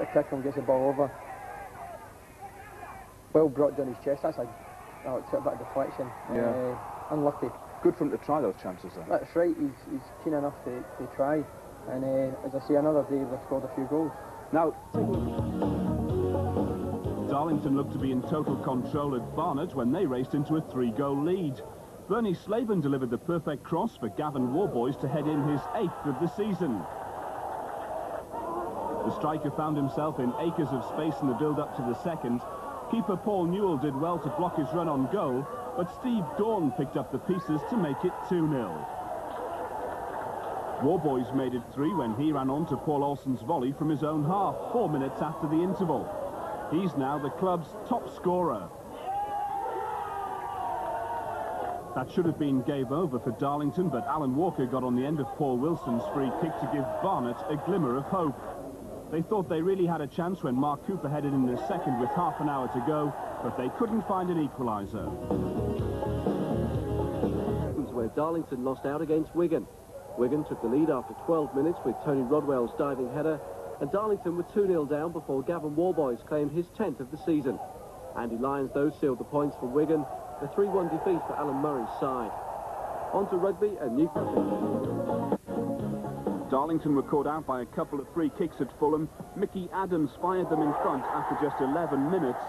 sort of kick him, gets the ball over. Well brought down his chest. That's it's a bit of deflection. Yeah. Unlucky. Good for him to try those chances then. That's right. He's keen enough to try. And as I say, another day they've scored a few goals. Now, Darlington looked to be in total control at Barnet when they raced into a 3-goal lead. Bernie Slaven delivered the perfect cross for Gavin Warboys to head in his 8th of the season. The striker found himself in acres of space in the build-up to the second. Keeper Paul Newell did well to block his run on goal, but Steve Gaughan picked up the pieces to make it 2-0. Warboys made it 3 when he ran on to Paul Olsen's volley from his own half, 4 minutes after the interval. He's now the club's top scorer. That should have been game over for Darlington, but Alan Walker got on the end of Paul Wilson's free kick to give Barnet a glimmer of hope. They thought they really had a chance when Mark Cooper headed in the second with half an hour to go, but they couldn't find an equaliser. Where Darlington lost out against Wigan. Wigan took the lead after 12 minutes with Tony Rodwell's diving header, and Darlington were 2-0 down before Gavin Warboys claimed his 10th of the season. Andy Lyons, though, sealed the points for Wigan, a 3-1 defeat for Alan Murray's side. On to rugby and Newcastle. Darlington were caught out by a couple of free kicks at Fulham. Mickey Adams fired them in front after just 11 minutes.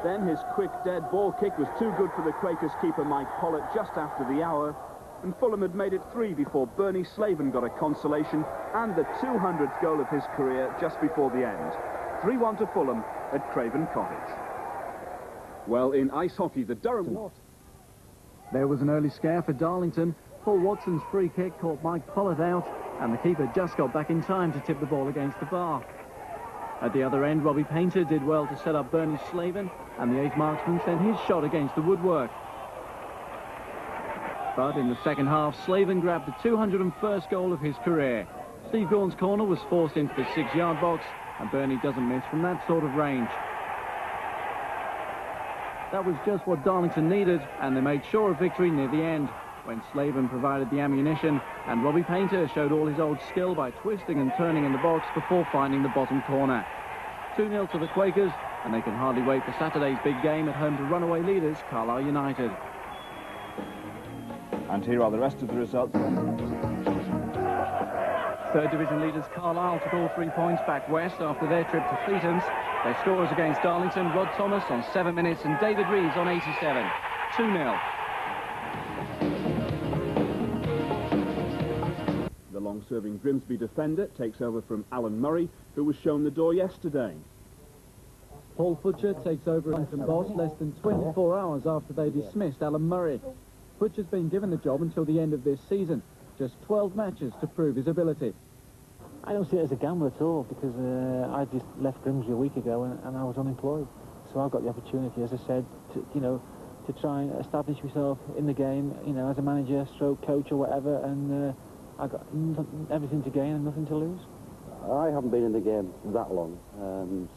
Then his quick dead ball kick was too good for the Quakers keeper Mike Pollitt just after the hour, and Fulham had made it 3 before Bernie Slaven got a consolation and the 200th goal of his career just before the end. 3-1 to Fulham at Craven Cottage. Well, in ice hockey, the Durham... There was an early scare for Darlington. Paul Watson's free kick caught Mike Pollitt out, and the keeper just got back in time to tip the ball against the bar. At the other end, Robbie Painter did well to set up Bernie Slaven, and the 8th marksman sent his shot against the woodwork. But in the second half, Slaven grabbed the 201st goal of his career. Steve Gaughan's corner was forced into the 6-yard box, and Bernie doesn't miss from that sort of range. That was just what Darlington needed, and they made sure of victory near the end, when Slaven provided the ammunition, and Robbie Painter showed all his old skill by twisting and turning in the box before finding the bottom corner. 2-0 to the Quakers, and they can hardly wait for Saturday's big game at home to runaway leaders Carlisle United. And here are the rest of the results. 3rd Division leaders Carlisle took all 3 points back west after their trip to Fleetham's. Their scorers against Darlington, Rod Thomas on 7 minutes and David Reeves on 87. 2-0. The long-serving Grimsby defender takes over from Alan Murray, who was shown the door yesterday. Paul Futcher takes over as boss less than 24 hours after they dismissed Alan Murray. Futcher's been given the job until the end of this season. Just 12 matches to prove his ability. I don't see it as a gamble at all, because I just left Grimsby a week ago and I was unemployed. So I've got the opportunity, as I said, to try and establish myself in the game, as a manager, stroke coach or whatever, and I've got everything to gain and nothing to lose. I haven't been in the game that long,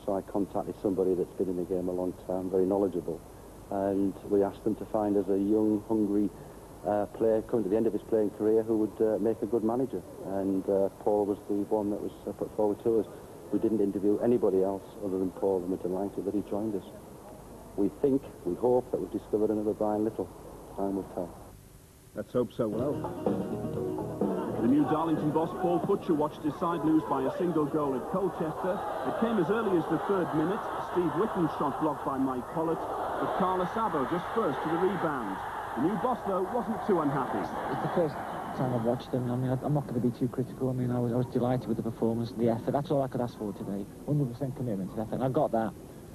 so I contacted somebody that's been in the game a long time, very knowledgeable, and we asked them to find us a young, hungry player coming to the end of his playing career who would make a good manager, and Paul was the one that was put forward to us. We didn't interview anybody else other than Paul, and we're delighted that he joined us. We hope that we've discovered another Brian Little. Time will tell. Let's hope so. Well, the new Darlington boss, Paul Futcher, watched his side lose by a single goal at Colchester. It came as early as the 3rd minute. Steve Whitten's shot blocked by Mike Pollitt, but Carla Sabo just first to the rebound. The new boss, though, wasn't too unhappy. It's the first time I've watched them. I mean, I'm not going to be too critical. I mean, I was delighted with the performance, the effort. That's all I could ask for today. 100% commitment to effort. And I got that.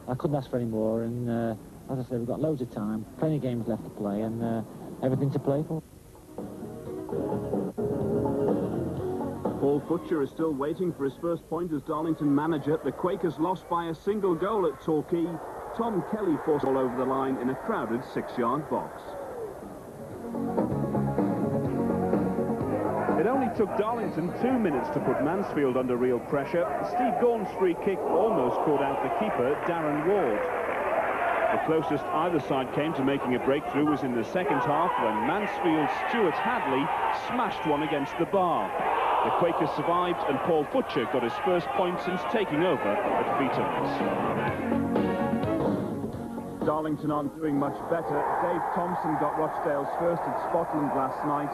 I couldn't ask for any more. And as I said, we've got loads of time, plenty of games left to play, and everything to play for. Paul Futcher is still waiting for his first point as Darlington manager. The Quakers lost by a single goal at Torquay. Tom Kelly forced all over the line in a crowded 6-yard box. It only took Darlington 2 minutes to put Mansfield under real pressure. Steve Gaughan's free kick almost caught out the keeper, Darren Ward. The closest either side came to making a breakthrough was in the second half when Mansfield's Stuart Hadley smashed one against the bar. The Quakers survived, and Paul Futcher got his first point since taking over at Feetham's. Darlington aren't doing much better. Dave Thompson got Rochdale's first at Scotland last night.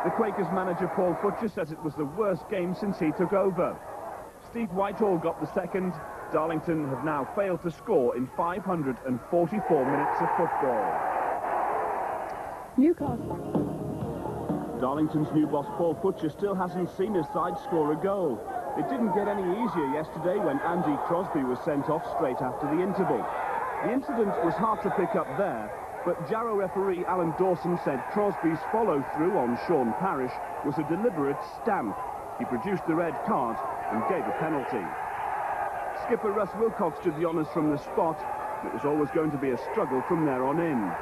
The Quakers manager Paul Futcher says it was the worst game since he took over. Steve Whitehall got the second. Darlington have now failed to score in 544 minutes of football. Newcastle. Darlington's new boss Paul Futcher still hasn't seen his side score a goal. It didn't get any easier yesterday when Andy Crosby was sent off straight after the interval. The incident was hard to pick up there, but Jarrow referee Alan Dawson said Crosby's follow-through on Sean Parrish was a deliberate stamp. He produced the red card and gave a penalty. Skipper Russ Wilcox did the honours from the spot. It was always going to be a struggle from there on in.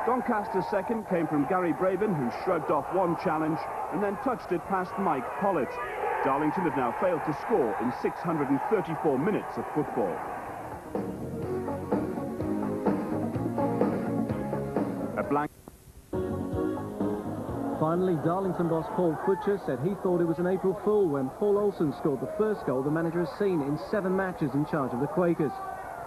Doncaster's second came from Gary Braben, who shrugged off one challenge and then touched it past Mike Pollitt. Darlington have now failed to score in 634 minutes of football. A blank. Finally, Darlington boss Paul Futcher said he thought it was an April Fool when Paul Olsen scored the first goal the manager has seen in 7 matches in charge of the Quakers.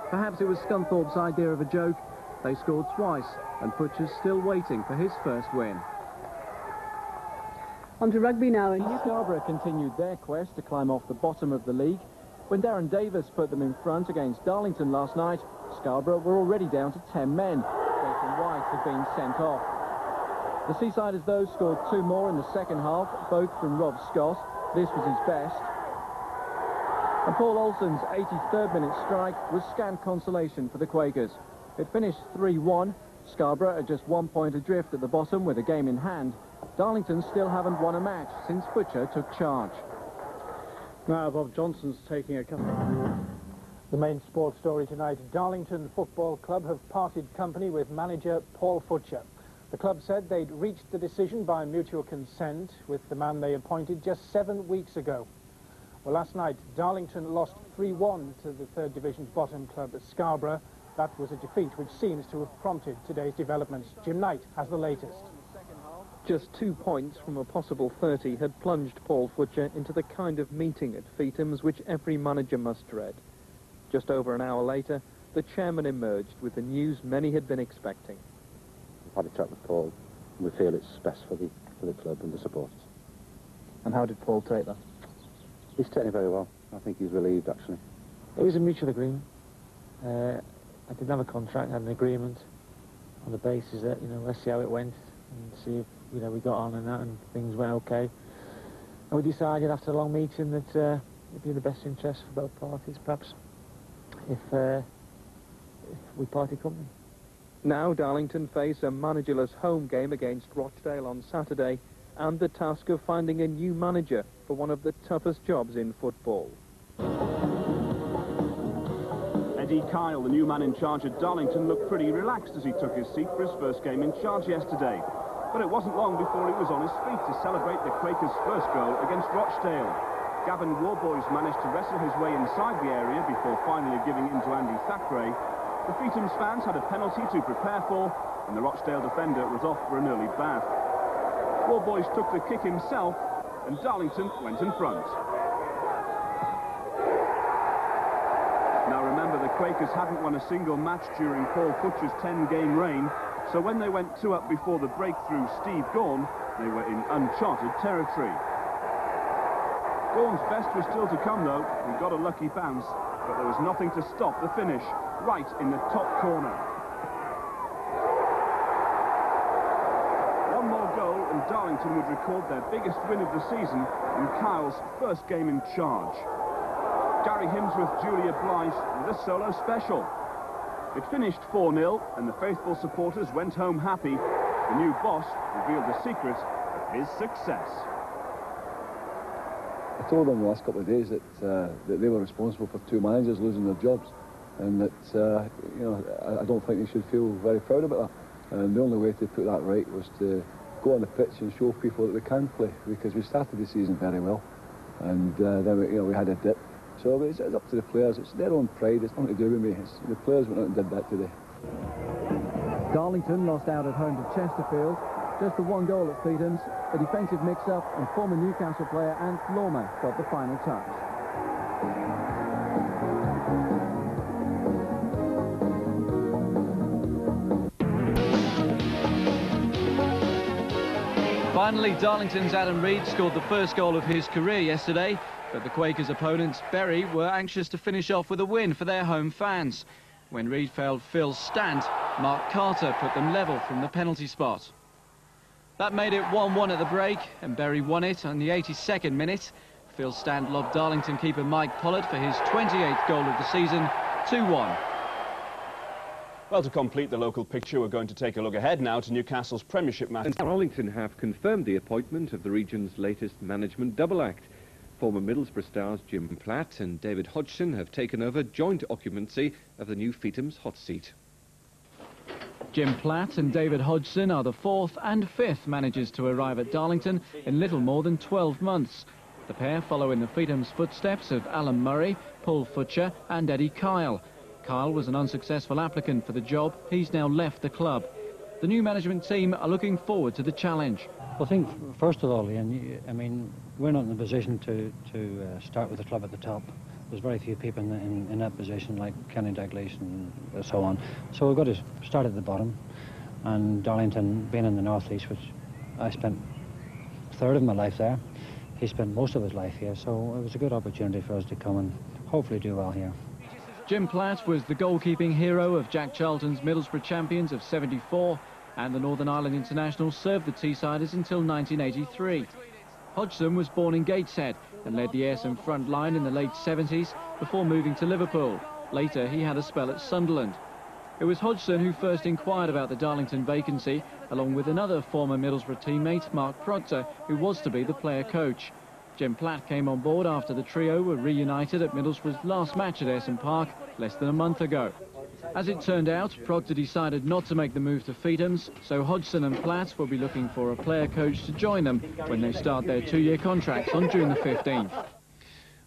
Perhaps it was Scunthorpe's idea of a joke. They scored twice, and Futcher's still waiting for his first win. On to rugby now. Scarborough continued their quest to climb off the bottom of the league. When Darren Davis put them in front against Darlington last night, Scarborough were already down to 10 men. Jason White had been sent off. The Seasiders, though, scored 2 more in the second half, both from Rob Scott. This was his best. And Paul Olsen's 83rd minute strike was scant consolation for the Quakers. It finished 3-1. Scarborough are just 1 point adrift at the bottom with a game in hand. Darlington still haven't won a match since Futcher took charge. Now Bob Johnson's taking a couple. The main sports story tonight, Darlington Football Club have parted company with manager Paul Futcher. The club said they'd reached the decision by mutual consent with the man they appointed just 7 weeks ago. Well, last night, Darlington lost 3-1 to the 3rd Division's bottom club at Scarborough. That was a defeat which seems to have prompted today's developments. Jim Knight has the latest. Just 2 points from a possible 30 had plunged Paul Futcher into the kind of meeting at Feetham's which every manager must dread. Just over an hour later, the chairman emerged with the news many had been expecting. We've had a chat with Paul, and we feel it's best for the club and the supporters. And how did Paul take that? He's taken it very well. I think he's relieved, actually. It was a mutual agreement. I didn't have a contract, I had an agreement on the basis that, let's see how it went and see if, we got on and that and things went okay. And we decided after a long meeting that it'd be in the best interest for both parties, perhaps, if we parted company. Now Darlington face a managerless home game against Rochdale on Saturday and the task of finding a new manager for one of the toughest jobs in football. Eddie Kyle, the new man in charge at Darlington, looked pretty relaxed as he took his seat for his first game in charge yesterday. But it wasn't long before he was on his feet to celebrate the Quakers' first goal against Rochdale. Gavin Warboys managed to wrestle his way inside the area before finally giving in to Andy Thackeray. The Feetham's fans had a penalty to prepare for, and the Rochdale defender was off for an early bath. Warboys took the kick himself, and Darlington went in front. Now remember, the Quakers hadn't won a single match during Paul Futcher's 10-game reign, so when they went 2 up before the breakthrough Steve Gaughan, they were in uncharted territory. Gaughan's best was still to come, though. He got a lucky bounce, but there was nothing to stop the finish, right in the top corner. One more goal, and Darlington would record their biggest win of the season in Kyle's first game in charge. Gary Himsworth, Julia Blythe with a solo special. It finished 4-0, and the faithful supporters went home happy. The new boss revealed the secret of his success. I told them the last couple of days that they were responsible for 2 managers losing their jobs, and that I don't think they should feel very proud about that. And the only way to put that right was to go on the pitch and show people that we can play, because we started the season very well, and then we had a dip. So it's up to the players. It's their own pride. It's nothing to do with me. It's the players went out and did that today. Darlington lost out at home to Chesterfield. Just the one goal at Feetham's, a defensive mix-up, and former Newcastle player Ant Lormer got the final touch. Finally, Darlington's Adam Reid scored the first goal of his career yesterday, but the Quakers' opponents, Bury, were anxious to finish off with a win for their home fans. When Reid failed Phil Stant, Mark Carter put them level from the penalty spot. That made it 1-1 at the break, and Bury won it on the 82nd minute. Phil Stant lobbed Darlington keeper Mike Pollard for his 28th goal of the season, 2-1. Well, to complete the local picture, we're going to take a look ahead now to Newcastle's Premiership match. Darlington have confirmed the appointment of the region's latest management double act. Former Middlesbrough stars Jim Platt and David Hodgson have taken over joint occupancy of the new Feetham's hot seat. Jim Platt and David Hodgson are the fourth and fifth managers to arrive at Darlington in little more than 12 months. The pair follow in the Feetham's footsteps of Alan Murray, Paul Futcher and Eddie Kyle. Kyle was an unsuccessful applicant for the job. He's now left the club. The new management team are looking forward to the challenge. Well, I think, first of all, Ian, I mean, we're not in a position to start with the club at the top. There's very few people in that position, like Kenny Dalglish and so on. So we've got to start at the bottom. And Darlington, being in the North East, which I spent a third of my life there, he spent most of his life here. So it was a good opportunity for us to come and hopefully do well here. Jim Platt was the goalkeeping hero of Jack Charlton's Middlesbrough champions of '74, and the Northern Ireland International served the Teessiders until 1983. Hodgson was born in Gateshead and led the Ayresome front line in the late 70s before moving to Liverpool. Later, he had a spell at Sunderland. It was Hodgson who first inquired about the Darlington vacancy, along with another former Middlesbrough teammate, Mark Proctor, who was to be the player coach. Jim Platt came on board after the trio were reunited at Middlesbrough's last match at Ayresome Park less than a month ago. As it turned out, Proctor decided not to make the move to Feetham's, so Hodgson and Platt will be looking for a player coach to join them when they start their two-year contracts on June the 15th.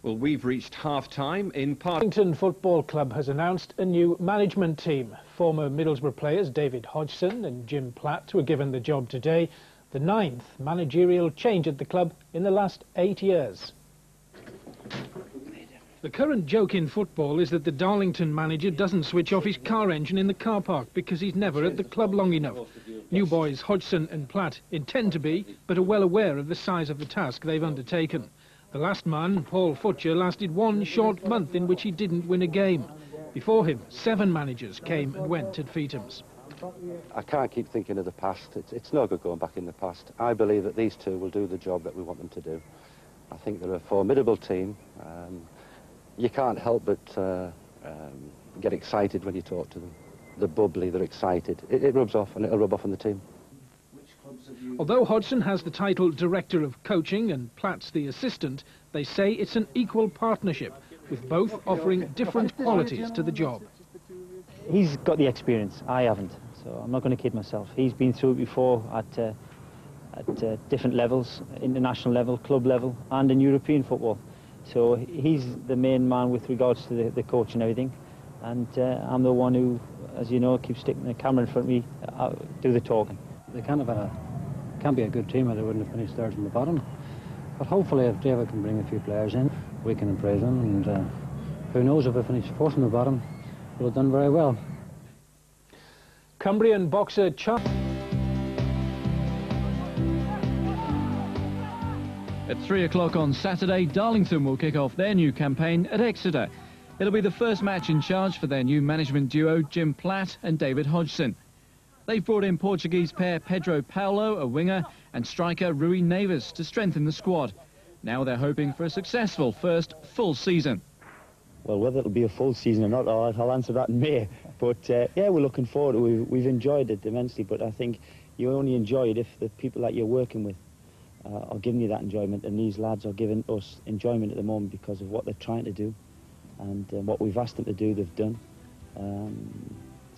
Well, we've reached half-time in Darlington Football Club has announced a new management team. Former Middlesbrough players David Hodgson and Jim Platt were given the job today, the 9th managerial change at the club in the last 8 years. The current joke in football is that the Darlington manager doesn't switch off his car engine in the car park because he's never at the club long enough. New boys Hodgson and Platt intend to be, but are well aware of the size of the task they've undertaken. The last man, Paul Futcher, lasted one short month in which he didn't win a game. Before him, 7 managers came and went at Feetham's. I can't keep thinking of the past. It's no good going back in the past. I believe that these two will do the job that we want them to do. I think they're a formidable team. You can't help but get excited when you talk to them. They're bubbly, they're excited. It rubs off, and it'll rub off on the team. Although Hodgson has the title Director of Coaching and Platt's the assistant, they say it's an equal partnership, with both offering different qualities to the job. He's got the experience, I haven't, so I'm not going to kid myself. He's been through it before at different levels, international level, club level, and in European football. So he's the main man with regards to the coach and everything, and I'm the one who, as you know, keeps sticking the camera in front of me, do the talking. They can't be a good team or they wouldn't have finished third from the bottom. But hopefully if David can bring a few players in, we can improve them, and who knows, if we finish fourth from the bottom, we'll have done very well. Cumbrian boxer At 3 o'clock on Saturday, Darlington will kick off their new campaign at Exeter. It'll be the first match in charge for their new management duo, Jim Platt and David Hodgson. They've brought in Portuguese pair Pedro Paulo, a winger, and striker Rui Neves to strengthen the squad. Now they're hoping for a successful first full season. Well, whether it'll be a full season or not, I'll answer that in May. But yeah, we're looking forward to it. We've enjoyed it immensely, but I think you only enjoy it if the people that you're working with are giving you that enjoyment, and these lads are giving us enjoyment at the moment because of what they're trying to do, and what we've asked them to do, they've done.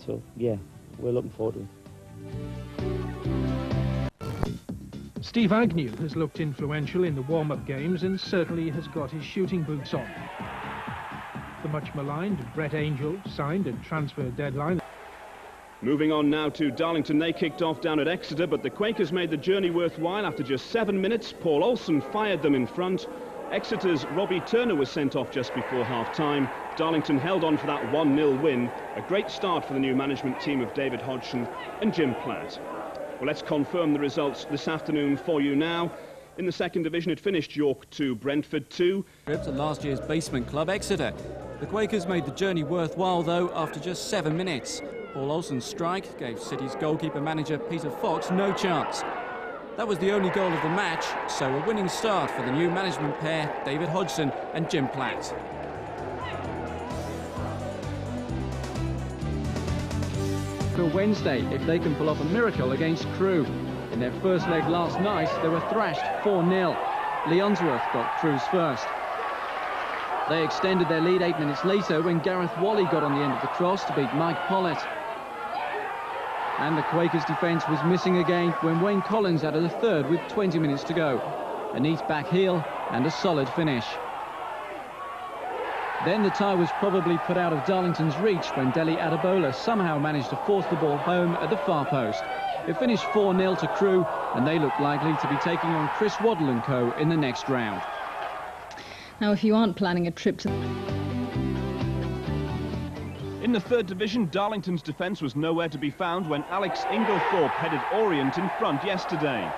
So yeah, we're looking forward to it. Steve Agnew has looked influential in the warm-up games and certainly has got his shooting boots on. The much maligned Brett Angel signed at transfer deadline. Moving on now to Darlington. They kicked off down at Exeter, but the Quakers made the journey worthwhile after just 7 minutes. Paul Olsen fired them in front. Exeter's Robbie Turner was sent off just before half-time. Darlington held on for that 1-0 win. A great start for the new management team of David Hodgson and Jim Platt. Well, let's confirm the results this afternoon for you now. In the second division, it finished York 2, Brentford 2. To last year's basement club, Exeter. The Quakers made the journey worthwhile, though, after just 7 minutes. Paul Olsen's strike gave City's goalkeeper-manager Peter Fox no chance. That was the only goal of the match, so a winning start for the new management pair, David Hodgson and Jim Platt. For Wednesday, if they can pull off a miracle against Crewe. In their first leg last night, they were thrashed 4-0. Lee Unsworth got Crewe's first. They extended their lead 8 minutes later when Gareth Wally got on the end of the cross to beat Mike Pollett. And the Quakers' defence was missing again when Wayne Collins added a third with 20 minutes to go. A neat back heel and a solid finish. Then the tie was probably put out of Darlington's reach when Dele Adebola somehow managed to force the ball home at the far post. It finished 4-0 to Crewe, and they look likely to be taking on Chris Waddle & Co in the next round. Now, if you aren't planning a trip to... In the third division, Darlington's defence was nowhere to be found when Alex Inglethorpe headed Orient in front yesterday.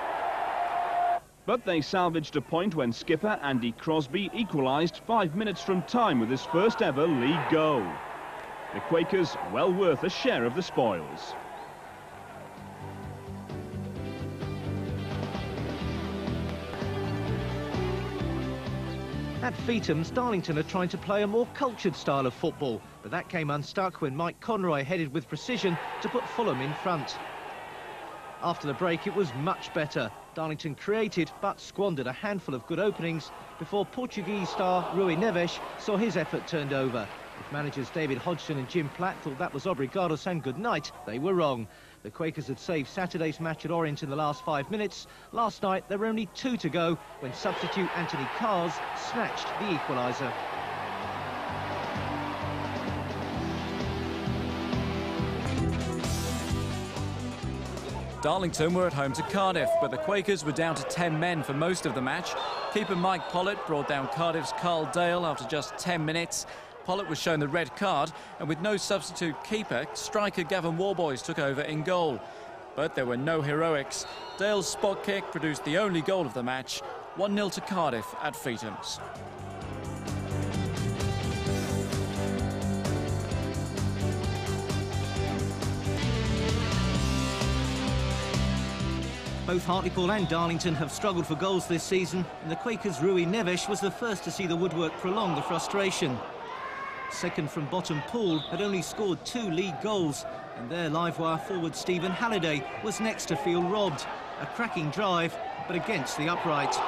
But they salvaged a point when skipper Andy Crosby equalised 5 minutes from time with his first ever league goal. The Quakers well worth a share of the spoils. At Feethams, Darlington are trying to play a more cultured style of football, but that came unstuck when Mike Conroy headed with precision to put Fulham in front. After the break, it was much better. Darlington created but squandered a handful of good openings before Portuguese star Rui Neves saw his effort turned over. If managers David Hodgson and Jim Platt thought that was obrigados and good night, they were wrong. The Quakers had saved Saturday's match at Orient in the last 5 minutes. Last night, there were only 2 to go when substitute Anthony Cars snatched the equaliser. Darlington were at home to Cardiff, but the Quakers were down to 10 men for most of the match. Keeper Mike Pollett brought down Cardiff's Carl Dale after just 10 minutes. Pollett was shown the red card, and with no substitute keeper, striker Gavin Warboys took over in goal. But there were no heroics. Dale's spot kick produced the only goal of the match, 1-0 to Cardiff at Feethams. Both Hartlepool and Darlington have struggled for goals this season, and the Quakers' Rui Neves was the first to see the woodwork prolong the frustration. Second from bottom Poole had only scored 2 league goals, and their live-wire forward Stephen Halliday was next to feel robbed. A cracking drive, but against the upright.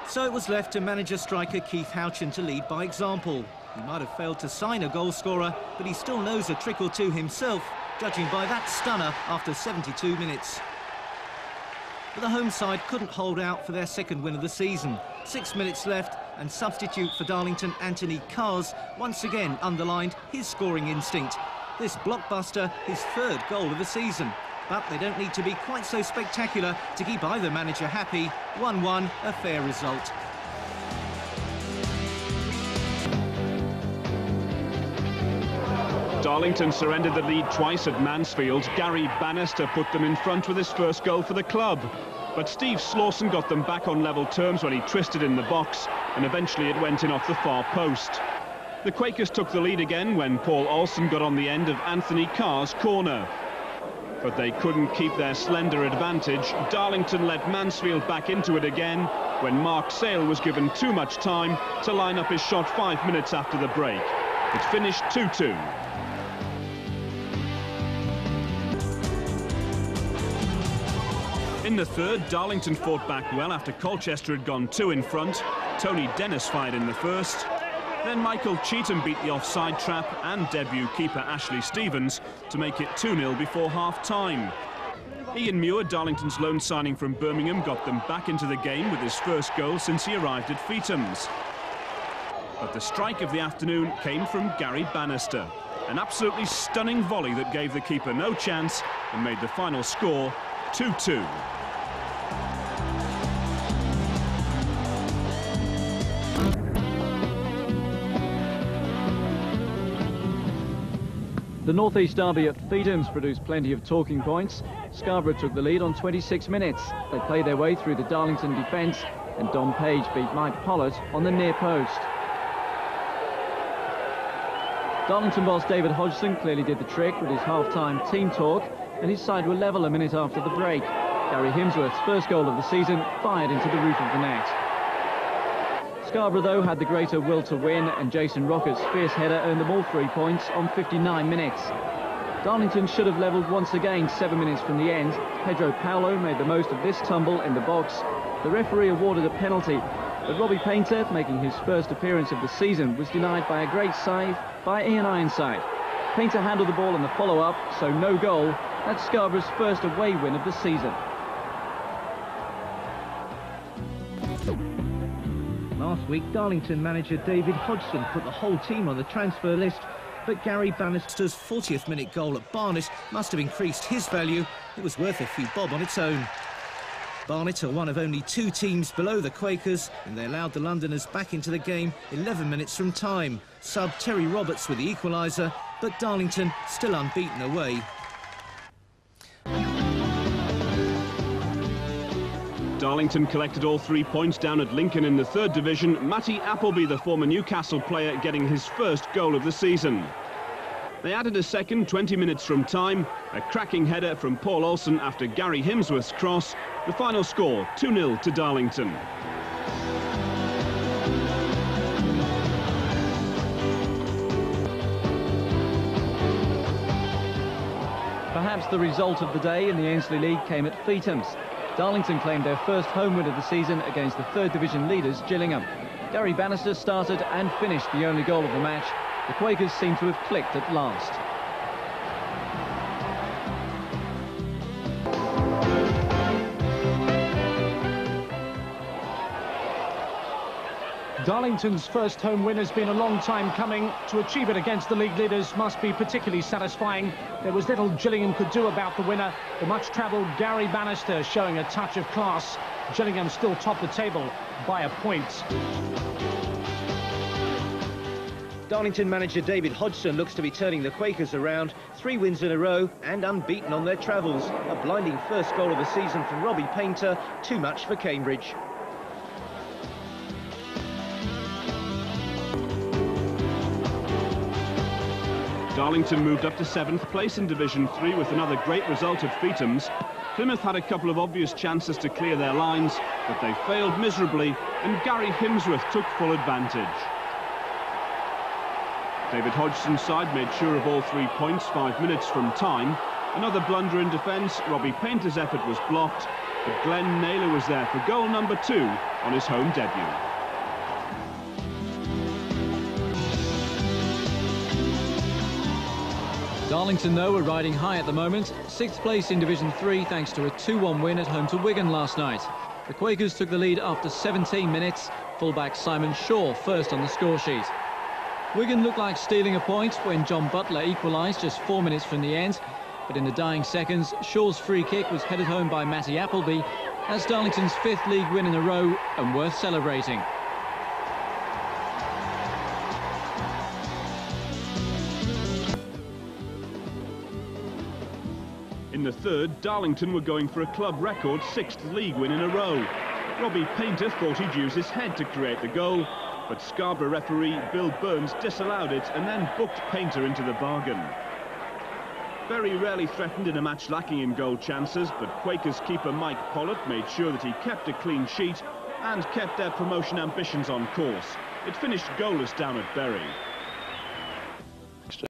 So it was left to manager striker Keith Houchin to lead by example. He might have failed to sign a goal scorer, but he still knows a trick or two himself, judging by that stunner after 72 minutes. But the home side couldn't hold out for their second win of the season. 6 minutes left, and substitute for Darlington Anthony Cars once again underlined his scoring instinct. This blockbuster, his third goal of the season. But they don't need to be quite so spectacular to keep either manager happy. 1-1, a fair result. Darlington surrendered the lead twice at Mansfield. Gary Bannister put them in front with his first goal for the club. But Steve Slawson got them back on level terms when he twisted in the box, and eventually it went in off the far post. The Quakers took the lead again when Paul Olsen got on the end of Anthony Carr's corner. But they couldn't keep their slender advantage. Darlington let Mansfield back into it again when Mark Sale was given too much time to line up his shot 5 minutes after the break. It finished 2-2. In the third, Darlington fought back well after Colchester had gone 2 in front. Tony Dennis fired in the first. Then Michael Cheetham beat the offside trap and debut keeper Ashley Stevens to make it 2-0 before half-time. Ian Muir, Darlington's loan signing from Birmingham, got them back into the game with his first goal since he arrived at Feethams. But the strike of the afternoon came from Gary Bannister. An absolutely stunning volley that gave the keeper no chance and made the final score 2-2. The North East derby at Feethams produced plenty of talking points. Scarborough took the lead on 26 minutes. They played their way through the Darlington defence, and Dom Page beat Mike Pollard on the near post. Darlington boss David Hodgson clearly did the trick with his half-time team talk, and his side were level a minute after the break. Gary Himsworth's first goal of the season fired into the roof of the net. Scarborough, though, had the greater will to win, and Jason Rockett's fierce header earned them all 3 points on 59 minutes. Darlington should have levelled once again 7 minutes from the end. Pedro Paulo made the most of this tumble in the box. The referee awarded a penalty, but Robbie Painter, making his first appearance of the season, was denied by a great save by Ian Ironside. Painter handled the ball in the follow-up, so no goal. That's Scarborough's first away win of the season. Last week, Darlington manager David Hodgson put the whole team on the transfer list, but Gary Bannister's 40th minute goal at Barnet must have increased his value. It was worth a few bob on its own. Barnet are one of only 2 teams below the Quakers, and they allowed the Londoners back into the game 11 minutes from time. Sub Terry Roberts with the equaliser, but Darlington still unbeaten away. Darlington collected all 3 points down at Lincoln in the 3rd division. Matty Appleby, the former Newcastle player, getting his first goal of the season. They added a second 20 minutes from time. A cracking header from Paul Olsen after Gary Himsworth's cross. The final score, 2-0 to Darlington. Perhaps the result of the day in the Ainsley League came at Feethams. Darlington claimed their first home win of the season against the 3rd division leaders Gillingham. Gary Bannister started and finished the only goal of the match. The Quakers seem to have clicked at last. Darlington's first home win has been a long time coming. To achieve it against the league leaders must be particularly satisfying. There was little Gillingham could do about the winner. The much-travelled Gary Bannister showing a touch of class. Gillingham still top the table by a point. Darlington manager David Hodgson looks to be turning the Quakers around. 3 wins in a row and unbeaten on their travels. A blinding first goal of the season from Robbie Painter. Too much for Cambridge. Darlington moved up to 7th place in Division 3 with another great result at Feethams. Plymouth had a couple of obvious chances to clear their lines, but they failed miserably, and Gary Himsworth took full advantage. David Hodgson's side made sure of all 3 points 5 minutes from time. Another blunder in defence. Robbie Painter's effort was blocked, but Glenn Naylor was there for goal number 2 on his home debut. Darlington, though, are riding high at the moment. 6th place in Division 3 thanks to a 2-1 win at home to Wigan last night. The Quakers took the lead after 17 minutes. Fullback Simon Shaw first on the score sheet. Wigan looked like stealing a point when John Butler equalised just 4 minutes from the end. But in the dying seconds, Shaw's free kick was headed home by Matty Appleby. That's Darlington's 5th league win in a row and worth celebrating. In the 3rd, Darlington were going for a club record 6th league win in a row. Robbie Painter thought he'd use his head to create the goal, but Scarborough referee Bill Burns disallowed it and then booked Painter into the bargain. Very rarely threatened in a match lacking in goal chances, but Quakers keeper Mike Pollard made sure that he kept a clean sheet and kept their promotion ambitions on course. It finished goalless down at Bury.